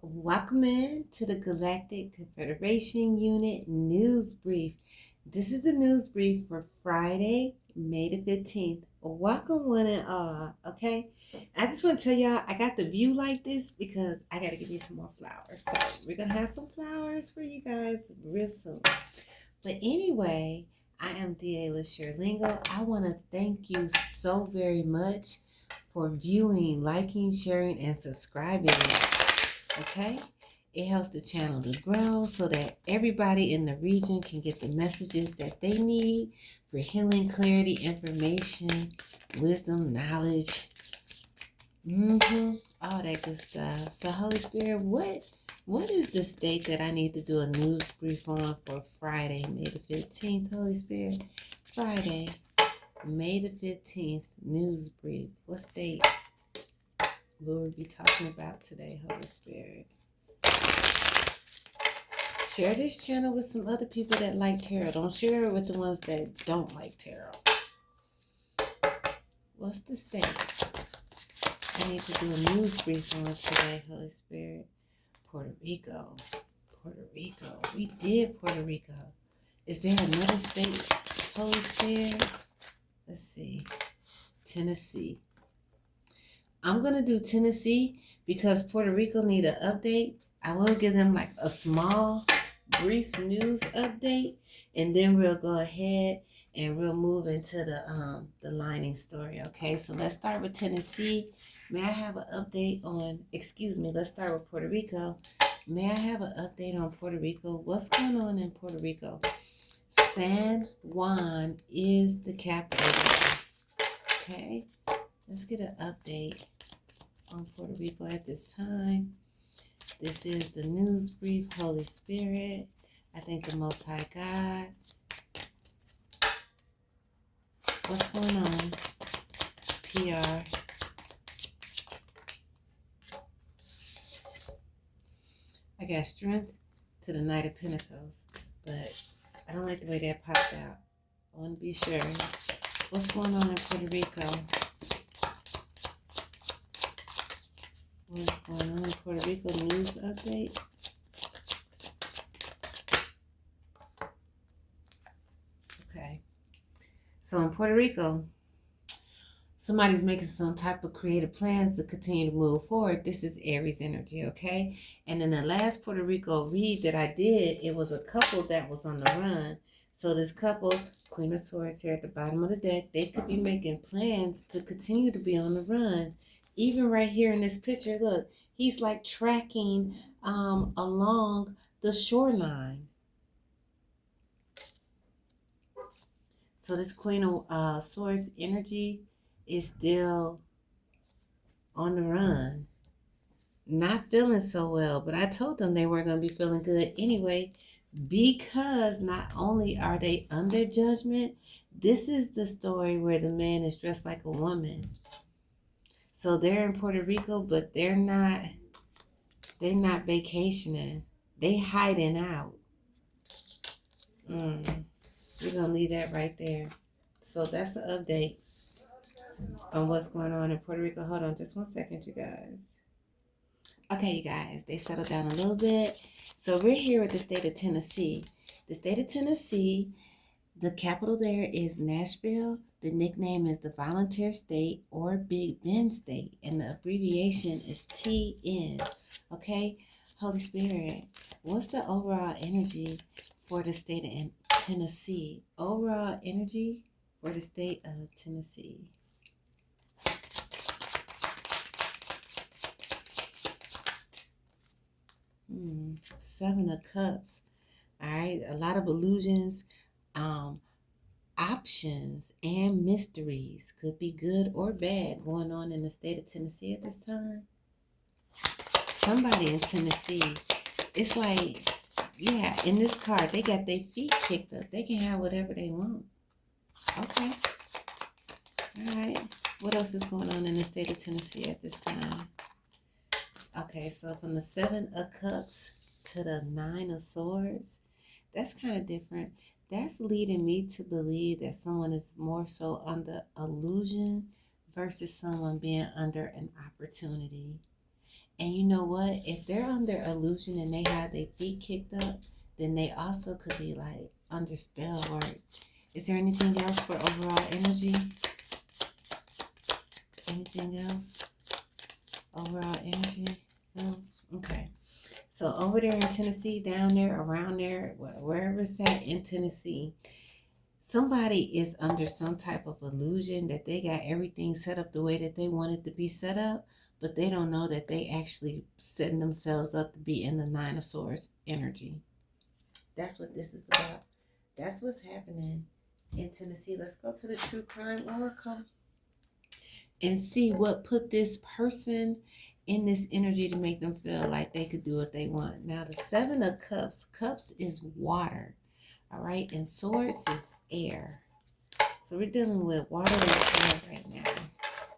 Welcome in to the Galactic Confederation Unit News Brief. This is the news brief for Friday, May the 15th. Welcome one and all, okay? I just want to tell y'all I got the view like this because I got to give you some more flowers. So we're going to have some flowers for you guys real soon. But anyway, I am D.A. Lingo. I want to thank you so very much for viewing, liking, sharing, and subscribing. Okay, it helps the channel to grow so that everybody in the region can get the messages that they need for healing, clarity, information, wisdom, knowledge, all that good stuff. So Holy Spirit, what is the state that I need to do a news brief on for Friday, May the 15th? Holy Spirit, Friday, May the 15th, news brief. What state will we be talking about today, Holy Spirit? Share this channel with some other people that like tarot. Don't share it with the ones that don't like tarot. What's the state I need to do a news brief on today, Holy Spirit? Puerto Rico. Puerto Rico. We did Puerto Rico. Is there another state, Holy Spirit? Let's see. Tennessee. I'm going to do Tennessee because Puerto Rico need an update. I will give them like a small, brief news update, and then we'll go ahead and we'll move into the lining story. Okay, so let's start with Tennessee. May I have an update on, let's start with Puerto Rico. May I have an update on Puerto Rico? What's going on in Puerto Rico? San Juan is the capital. Okay, let's get an update on Puerto Rico at this time. This is the news brief, Holy Spirit. I thank the Most High God. What's going on? PR. I got strength to the Knight of Pentacles, but I don't like the way that popped out. I want to be sure. What's going on in Puerto Rico? What's going on in Puerto Rico? News update. Okay. So in Puerto Rico, somebody's making some type of creative plans to continue to move forward. This is Aries energy, okay? And in the last Puerto Rico read that I did, it was a couple that was on the run. So this couple, Queen of Swords here at the bottom of the deck, they could be making plans to continue to be on the run. Even right here in this picture, look, he's like tracking along the shoreline. So this Queen of Swords energy is still on the run. Not feeling so well, but I told them they weren't going to be feeling good anyway, because not only are they under judgment, this is the story where the man is dressed like a woman. So they're in Puerto Rico, but they're not vacationing. They hiding out. We're going to leave that right there. So that's the update on what's going on in Puerto Rico. Hold on just 1 second, you guys. Okay, you guys, they settled down a little bit. So we're here with the state of Tennessee. The state of Tennessee, the capital there is Nashville. The nickname is the Volunteer State or Big Bend State, and the abbreviation is TN. Okay, Holy Spirit, what's the overall energy for the state of Tennessee? Overall energy for the state of Tennessee. Seven of Cups. All right, a lot of illusions, options, and mysteries. Could be good or bad going on in the state of Tennessee at this time. Somebody in Tennessee, it's like, yeah, in this card, they got their feet kicked up. They can have whatever they want. Okay. All right. What else is going on in the state of Tennessee at this time? Okay, so from the Seven of Cups to the Nine of Swords, that's kind of different. That's leading me to believe that someone is more so under illusion versus someone being under an opportunity. And know what? If they're under illusion and they have their feet kicked up, then they also could be like under spell work. Is there anything else for overall energy? Anything else? Overall energy? No? Okay. So over there in Tennessee, down there, around there, wherever it's at in Tennessee, somebody is under some type of illusion that they got everything set up the way that they want it to be set up, but they don't know that they actually setting themselves up to be in the Nine of Swords energy. That's what this is about. That's what's happening in Tennessee. Let's go to the True Crime Oracle and see what put this person in this energy to make them feel like they could do what they want. Now, the Seven of Cups. Cups is water. All right. And Swords is air. So we're dealing with water and air right now.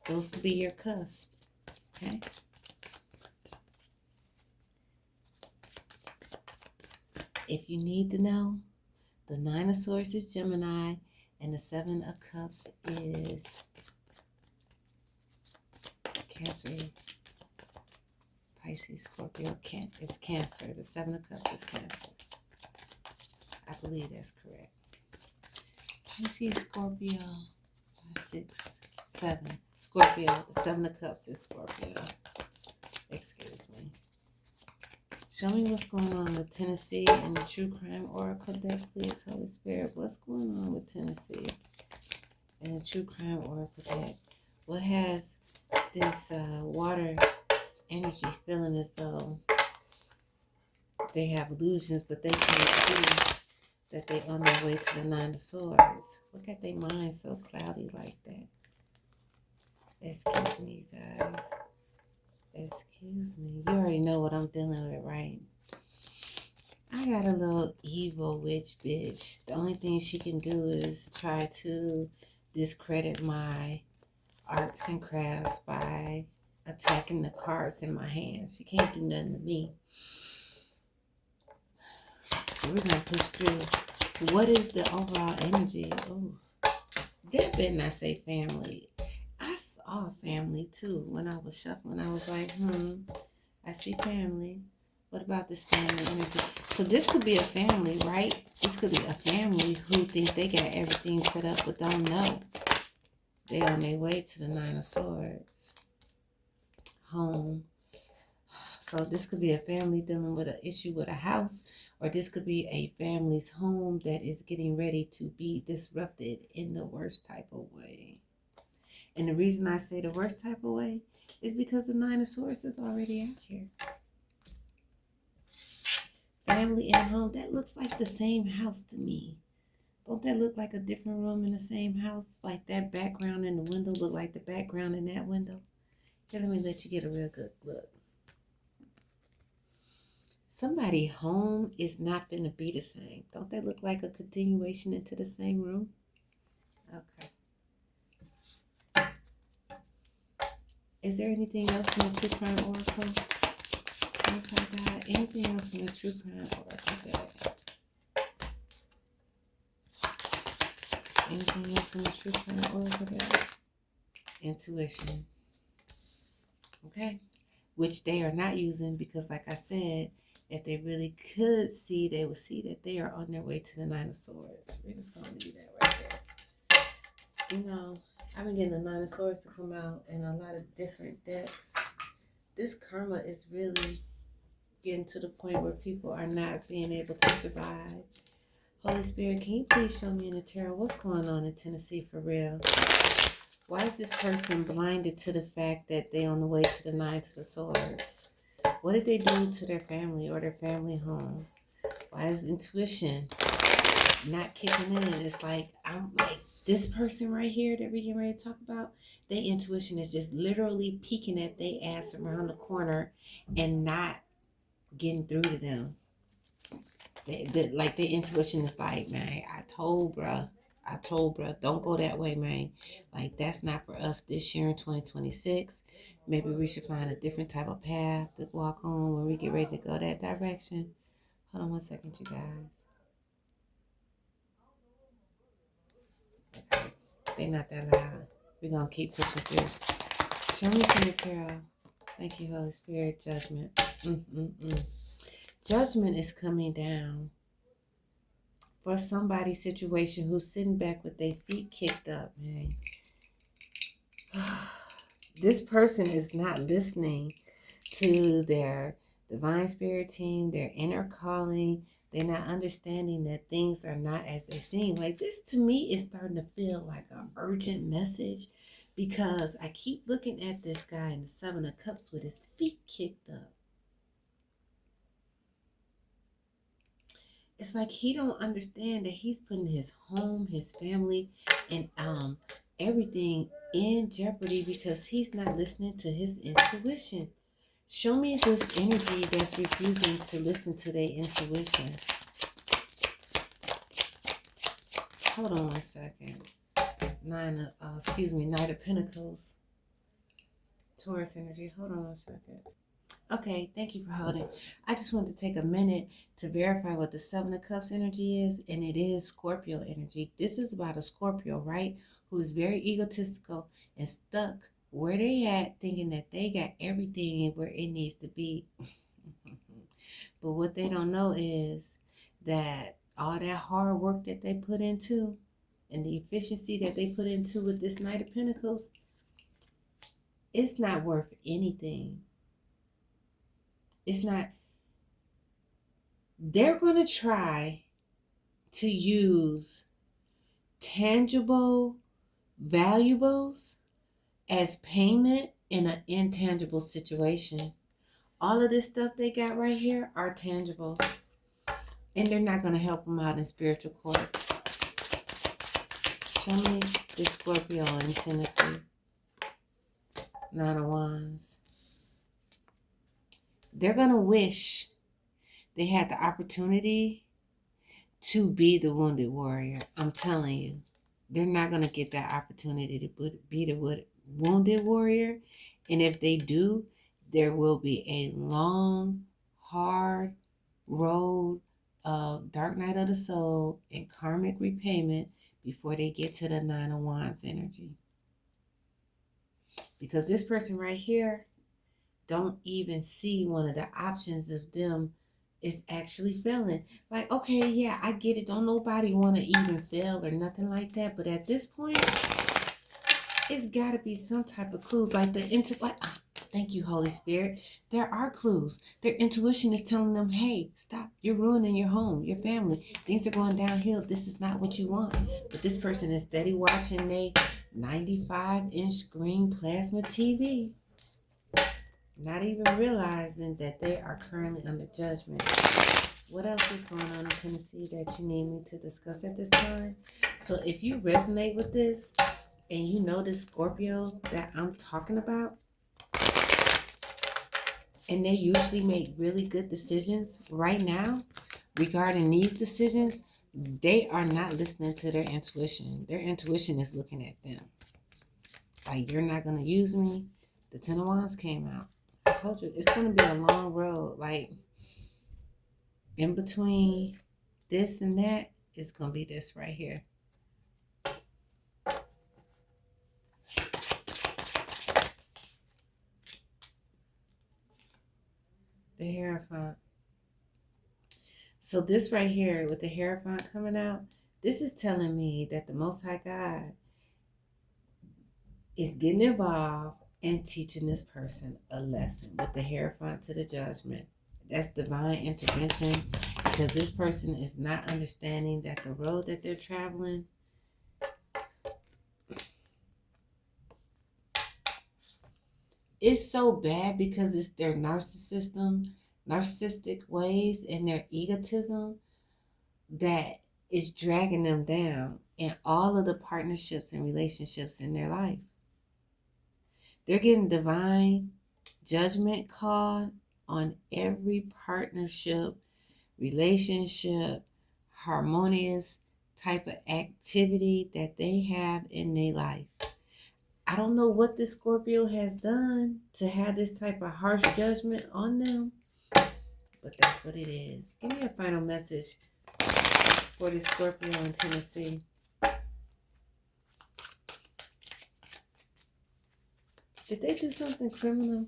Those could be your cusp. Okay. If you need to know, the Nine of Swords is Gemini, and the Seven of Cups is Cancer, Pisces, Scorpio, it's Cancer. The Seven of Cups is Cancer. I believe that's correct. Pisces, Scorpio, 5, 6, 7. Scorpio, the Seven of Cups is Scorpio. Excuse me. Show me what's going on with Tennessee and the True Crime Oracle deck, please, Holy Spirit. What's going on with Tennessee and the True Crime Oracle deck? What has this water energy feeling as though they have illusions, but they can't see that they're on their way to the Nine of Swords? Look at their mind so cloudy like that. Excuse me, you guys. Excuse me. You already know what I'm dealing with, right? I got a little evil witch bitch. The only thing she can do is try to discredit my arts and crafts by attacking the cards in my hands. She can't do nothing to me. So we're going to push through. What is the overall energy? Oh, that better not say family. I saw family too when I was shuffling. I was like, I see family. What about this family energy? So this could be a family, right? This could be a family who think they got everything set up but don't know. They on their way to the Nine of Swords. Home. So this could be a family dealing with an issue with a house, or this could be a family's home that is getting ready to be disrupted in the worst type of way. And the reason I say the worst type of way is because the Nine of Swords is already out here. Family and home, that looks like the same house to me. Don't that look like a different room in the same house? Like that background in the window look like the background in that window? Here, let me let you get a real good look. Somebody home is not going to be the same. Don't that look like a continuation into the same room? Okay. Is there anything else from the True Crime Oracle? Yes, I got anything else from the True Crime Oracle deck? Anything else from the True Crime Oracle deck? Intuition. Okay. Which they are not using because, like I said, if they really could see, they would see that they are on their way to the Nine of Swords. We're just going to leave that right there. You know, I've been getting the Nine of Swords to come out in a lot of different decks. This karma is really getting to the point where people are not being able to survive. Holy Spirit, can you please show me in the tarot what's going on in Tennessee for real? Why is this person blinded to the fact that they're on the way to the Nine of Swords? What did they do to their family or their family home? Why is intuition not kicking in? It's like, I'm like, this person right here that we're getting ready to talk about, their intuition is just literally peeking at their ass around the corner and not getting through to them. Like their intuition is like, man, I told bruh, don't go that way, man. Like, that's not for us this year in 2026. Maybe we should find a different type of path to walk on when we get ready to go that direction. Hold on one second, you guys. Okay. They're not that loud. We're going to keep pushing through. Show me from the tarot. Thank you, Holy Spirit. Judgment. Judgment is coming down for somebody's situation who's sitting back with their feet kicked up, man. This person is not listening to their divine spirit team, their inner calling. They're not understanding that things are not as they seem. Like, this to me is starting to feel like an urgent message, because I keep looking at this guy in the Seven of Cups with his feet kicked up. It's like he don't understand that he's putting his home, his family, and everything in jeopardy because he's not listening to his intuition. Show me this energy that's refusing to listen to their intuition. Hold on one second. Knight of Pentacles. Taurus energy. Hold on one second. Okay, thank you for holding. I just wanted to take a minute to verify what the Seven of Cups energy is, and it is Scorpio energy. This is about a Scorpio, right? Who is very egotistical and stuck where they at, thinking that they got everything where it needs to be. But what they don't know is that all that hard work that they put into and the efficiency that they put into with this Knight of Pentacles, it's not worth anything. It's not. They're going to try to use tangible valuables as payment in an intangible situation. All of this stuff they got right here are tangible, and they're not going to help them out in spiritual court. Show me the Scorpio in Tennessee. Nine of Wands. They're going to wish they had the opportunity to be the wounded warrior. I'm telling you, they're not going to get that opportunity to be the wounded warrior. And if they do, there will be a long, hard road of dark night of the soul and karmic repayment before they get to the Nine of Wands energy. Because this person right here don't even see one of the options of them is actually failing. Like, okay, yeah, I get it. Don't nobody want to even fail or nothing like that. But at this point, it's got to be some type of clues. Like thank you, Holy Spirit. There are clues. Their intuition is telling them, hey, stop. You're ruining your home, your family. Things are going downhill. This is not what you want. But this person is steady watching a 95-inch screen plasma TV. Not even realizing that they are currently under judgment. What else is going on in Tennessee that you need me to discuss at this time? So if you resonate with this and you know this Scorpio that I'm talking about, and they usually make really good decisions right now regarding these decisions, they are not listening to their intuition. Their intuition is looking at them. Like, you're not going to use me. The Ten of Wands came out. I told you, it's going to be a long road. Like, in between this and that, it's going to be this right here. The Hierophant. So this right here with the Hierophant coming out, this is telling me that the Most High God is getting involved and teaching this person a lesson with the Hierophant to the Judgment. That's divine intervention, because this person is not understanding that the road that they're traveling is so bad because it's their narcissistic ways and their egotism that is dragging them down in all of the partnerships and relationships in their life. They're getting divine judgment called on every partnership, relationship, harmonious type of activity that they have in their life. I don't know what this Scorpio has done to have this type of harsh judgment on them, but that's what it is. Give me a final message for the Scorpio in Tennessee. Did they do something criminal?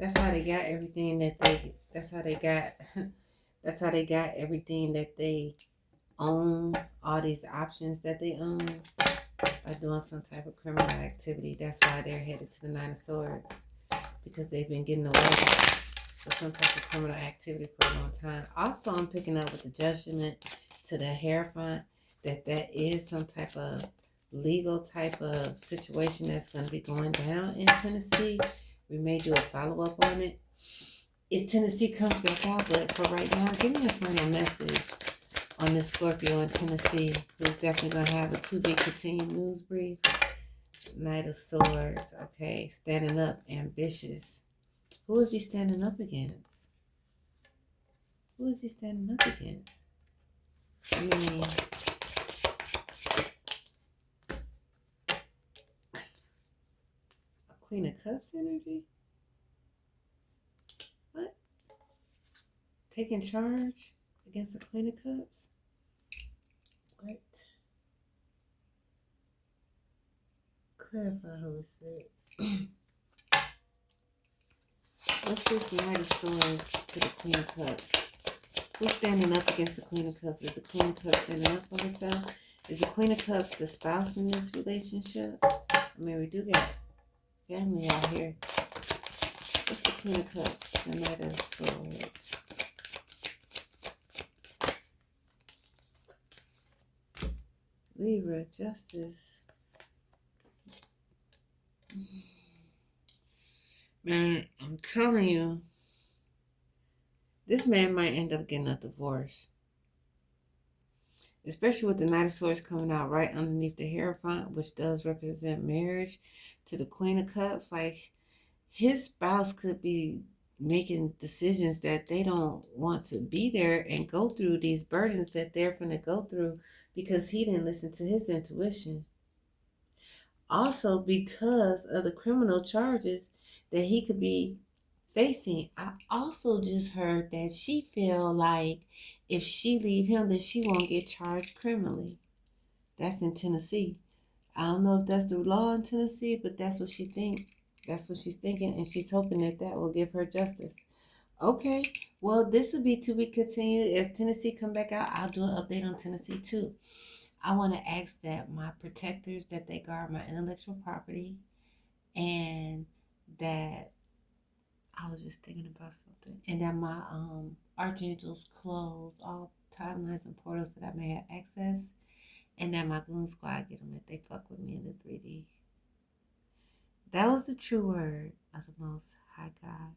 That's how they got everything that they. That's how they got. That's how they got everything that they own. All these options that they own by doing some type of criminal activity. That's why they're headed to the Nine of Swords, because they've been getting away with some type of criminal activity for a long time. Also, I'm picking up with the Judgment to the Hierophant that is some type of legal type of situation that's going to be going down in Tennessee. We may do a follow-up on it if Tennessee comes back out. But for right now, give me a final message on this Scorpio in Tennessee, who's definitely going to have a to-be continued news brief. Knight of Swords, okay, standing up, ambitious. Who is he standing up against? Who is he standing up against? I mean, a Queen of Cups energy? What? Taking charge against the Queen of Cups? What? Clarify, Holy Spirit. What's this Knight of Swords to the Queen of Cups? Who's standing up against the Queen of Cups? Is the Queen of Cups standing up for herself? Is the Queen of Cups the spouse in this relationship? I mean, we do got family out here. What's the Queen of Cups? The Knight of Swords. Libra, Justice. Man, I'm telling you, this man might end up getting a divorce. Especially with the Knight of Swords coming out right underneath the Hierophant, which does represent marriage, to the Queen of Cups. Like, his spouse could be making decisions that they don't want to be there and go through these burdens that they're going to go through because he didn't listen to his intuition. Also, because of the criminal charges that he could be facing. I also just heard that she feel like if she leave him, that she won't get charged criminally. That's in Tennessee. I don't know if that's the law in Tennessee, but that's what she think. That's what she's thinking, and she's hoping that that will give her justice. Okay, well, this will be to be continued. If Tennessee come back out, I'll do an update on Tennessee too. I want to ask that my protectors, that they guard my intellectual property, and that I was just thinking about something, and that my archangels close all timelines and portals that I may have access, and that my gloom squad get them if they fuck with me in the 3D. That was the true word of the Most High God.